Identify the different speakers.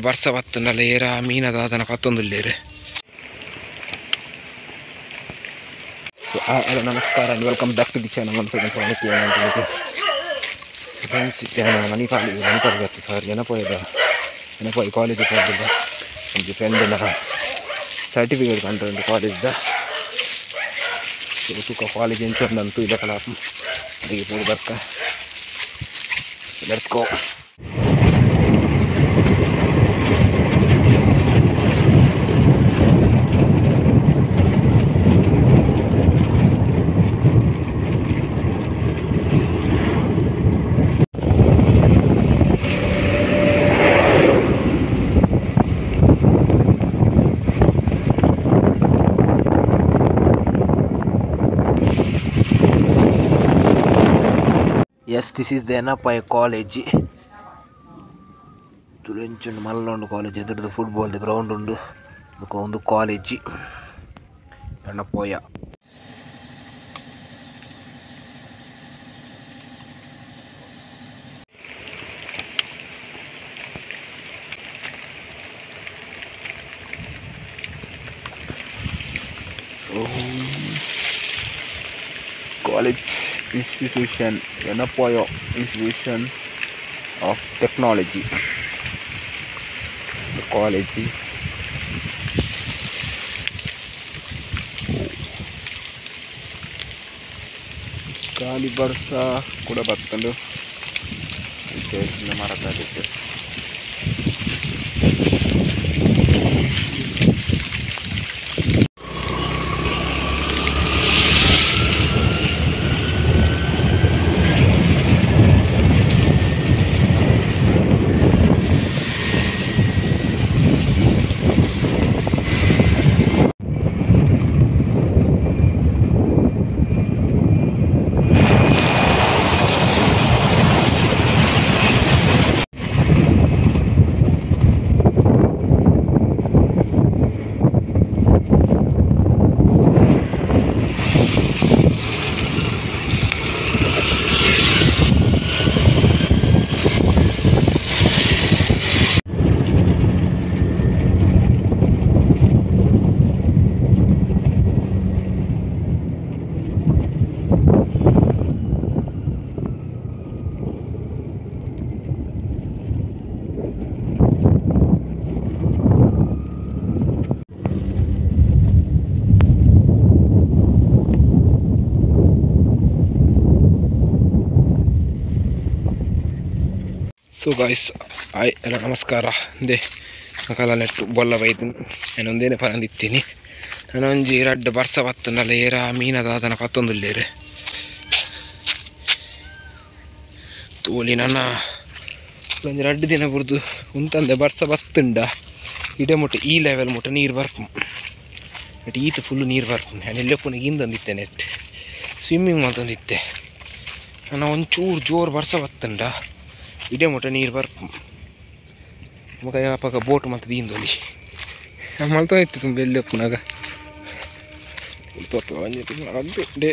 Speaker 1: ಬರ್ಸ ಬತ್ತನಲ್ಲ ಏರ ಮೀನದ ಅದನ್ನು ಪತ್ತೊಂದುಲ್ಲೇರು. ಹಲೋ ನಮಸ್ಕಾರ and welcome back to the channel. ನಮ್ಮ ಸೈಡ್ ಫ್ರೆಂಡ್ಸ್ ಮಣಿಪಾಲಿಗೆ ಹತ್ತು ಸರ್ ನೆನಪೋಯಿ ಕಾಲೇಜಿಗೆ ಹೋಗಿದ್ದ ಒಂದು ಫ್ರೆಂಡಿನ ಸರ್ಟಿಫಿಕೇಟ್ ಕಂಡು ಕಾಲೇಜ್ದ ತೂಕ ಕಾಲೇಜ್ ಇಂಚೊಂದಂತೂ ಇದೆ ಕಲ ಅದಕ್ಕೆ ಪೂಡಿ ಬರ್ಕ let's go. Yes, this is the Enapai college. Tulenchundu Mallondo college. Edurdu football the ground undu. Undu college. Enapai. So college institution, Enapai Institution of Technology. The college ಗಾಳಿ ಬರ್ಸ ಕೂಡ ಬರ್ತಂಡು ವಿಶೇಷ ಮಾರಾಟಕ್ಕೆ. ಸೊ ಗಾಯ್ಸ್ ಎಲ್ಲ ನಮಸ್ಕಾರ. ಅಂದೆ ಕಾಲ ನೆಟ್ಟು ಬೊಲ್ಲ ಬೈತು ನಾನು ಒಂದೇನೆ ಪರಂದಿತ್ತೀನಿ. ನಾನು ಒಂಜಿ ರಡ್ಡು ಬರ್ಸ ಬತ್ತನಲ್ಲ ಏರ ಮೀನದ ಅದನ್ನು ಪತ್ತೊಂದುಲ್ಲೇರು ತೋಲಿ ನನ್ನ ಒಂದು 2 ದಿನ ಬುರ್ದು ಉಂತಂದೆ ಬರ್ಸ ಬತ್ತುಂಡ ಇಡೆ ಮುಟ್ಟ ಈ ಲೆವೆಲ್ ಮುಟ್ಟ ನೀರು ಬರ್ಪು ನೆಟ್ ಈತು ಫುಲ್ಲು ನೀರು ಬರ್ಪು. ನಾನು ಎಲ್ಲಪ್ಪನಿಗೆ ಹಿಂದಂದಿತ್ತೆ ನೆಟ್ ಸ್ವಿಮ್ಮಿಂಗ್ ಮಾಡ್ತಂದಿತ್ತೆ. ನಾನು ಒಂಚೂರು ಜೋರು ಬರ್ಸ ಬತ್ತುಂಡ ಇಡೇ ಮುಟ್ಟ ನೀರು ಬರ್ಪು ಮಗ ಯಾಪಗ ಬೋಟ್ ಮಲ್ತದ ಹಿಂದೊಲಿ ಮಲ್ತಾ ಇತ್ತು ತುಂಬ ಎಲ್ಲಪ್ಪನಾಗ ಡೇ